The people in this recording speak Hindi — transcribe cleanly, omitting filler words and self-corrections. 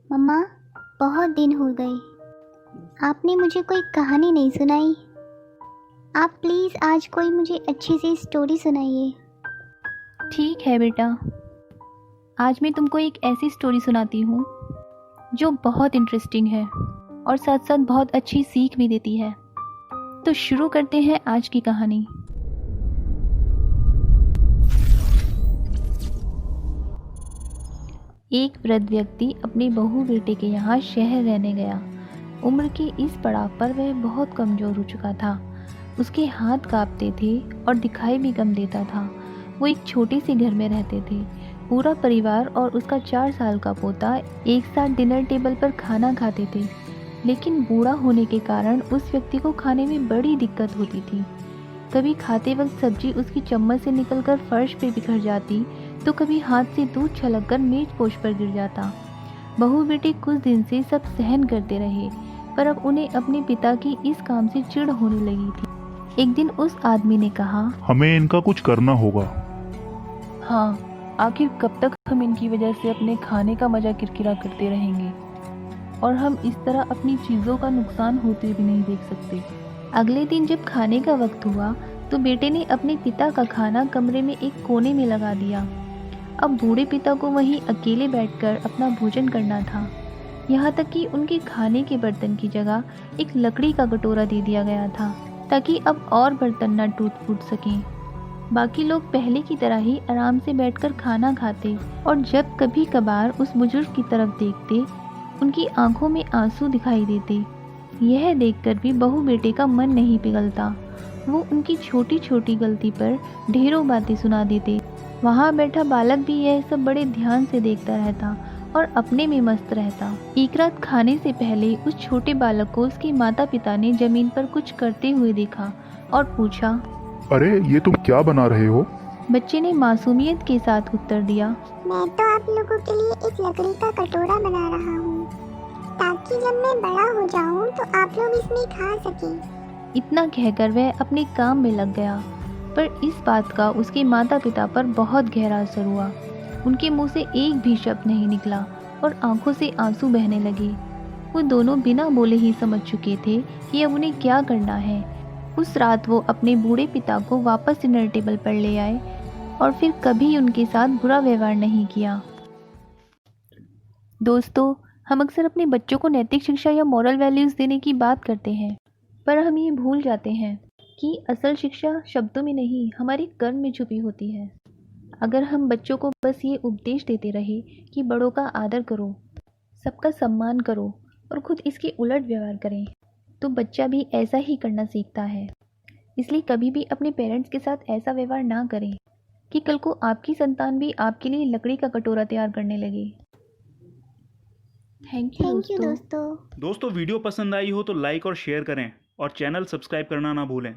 मम्मा, बहुत दिन हो गए, आपने मुझे कोई कहानी नहीं सुनाई। आप प्लीज़ आज कोई मुझे अच्छी सी स्टोरी सुनाइए। ठीक है बेटा, आज मैं तुमको एक ऐसी स्टोरी सुनाती हूँ जो बहुत इंटरेस्टिंग है और साथ साथ बहुत अच्छी सीख भी देती है। तो शुरू करते हैं आज की कहानी। एक वृद्ध व्यक्ति अपने बहू बेटे के यहाँ शहर रहने गया। उम्र के इस पड़ाव पर वह बहुत कमज़ोर हो चुका था। उसके हाथ कांपते थे और दिखाई भी कम देता था। वो एक छोटे से घर में रहते थे। पूरा परिवार और उसका 4 साल का पोता एक साथ डिनर टेबल पर खाना खाते थे। लेकिन बूढ़ा होने के कारण उस व्यक्ति को खाने में बड़ी दिक्कत होती थी। कभी खाते वक्त सब्जी उसकी चम्मच से निकलकर फर्श पे बिखर जाती, तो कभी हाथ से दूध छलककर मेज पोश पर गिर जाता। बहू बेटे कुछ दिन से सब सहन करते रहे, पर अब उन्हें अपने पिता की इस काम से चिढ़ होने लगी थी। एक दिन उस आदमी ने कहा, हमें इनका कुछ करना होगा। हाँ, आखिर कब तक हम इनकी वजह से अपने खाने का मजा किरकिरा करते रहेंगे, और हम इस तरह अपनी चीज़ों का नुकसान होते भी नहीं देख सकते। अगले दिन जब खाने का वक्त हुआ तो बेटे ने अपने पिता का खाना कमरे में एक कोने में लगा दिया। अब बूढ़े पिता को वहीं अकेले बैठकर अपना भोजन करना था। यहाँ तक कि उनके खाने के बर्तन की जगह एक लकड़ी का कटोरा दे दिया गया था, ताकि अब और बर्तन न टूट फूट सकें। बाकी लोग पहले की तरह ही आराम से बैठकर खाना खाते, और जब कभी कभार उस बुजुर्ग की तरफ देखते, उनकी आंखों में आंसू दिखाई देते। यह देखकर भी बहू बेटे का मन नहीं पिघलता। वो उनकी छोटी छोटी गलती पर ढेरों बातें सुना देते। वहाँ बैठा बालक भी यह सब बड़े ध्यान से देखता रहता और अपने में मस्त रहता। एक रात खाने से पहले उस छोटे बालक को उसके माता पिता ने जमीन पर कुछ करते हुए देखा और पूछा, अरे ये तुम क्या बना रहे हो? बच्चे ने मासूमियत के साथ उत्तर दिया, मैं तो आप लोगों के लिए एक लकड़ी का कटोरा बना रहा हूँ, ताकि जब मैं बड़ा हो जाऊँ तो आप लोग इसमें खा सकें। इतना कहकर वह अपने काम में लग गया। पर इस बात का उसके माता पिता पर बहुत गहरा असर हुआ। उनके मुंह से एक भी शब्द नहीं निकला और आंखों से आंसू बहने लगे। वो दोनों बिना बोले ही समझ चुके थे कि अब उन्हें क्या करना है। उस रात वो अपने बूढ़े पिता को वापस डिनर टेबल पर ले आए और फिर कभी उनके साथ बुरा व्यवहार नहीं किया। दोस्तों, हम अक्सर अपने बच्चों को नैतिक शिक्षा या मॉरल वैल्यूज़ देने की बात करते हैं, पर हम ये भूल जाते हैं कि असल शिक्षा शब्दों में नहीं, हमारे कर्म में छुपी होती है। अगर हम बच्चों को बस ये उपदेश देते रहे कि बड़ों का आदर करो, सबका सम्मान करो और खुद इसके उलट व्यवहार करें, तो बच्चा भी ऐसा ही करना सीखता है। इसलिए कभी भी अपने पेरेंट्स के साथ ऐसा व्यवहार ना करें कि कल को आपकी संतान भी आपके लिए लकड़ी का कटोरा तैयार करने लगे। थैंक यू दोस्तों। दोस्तों वीडियो पसंद आई हो तो लाइक और शेयर करें और चैनल सब्सक्राइब करना ना भूलें।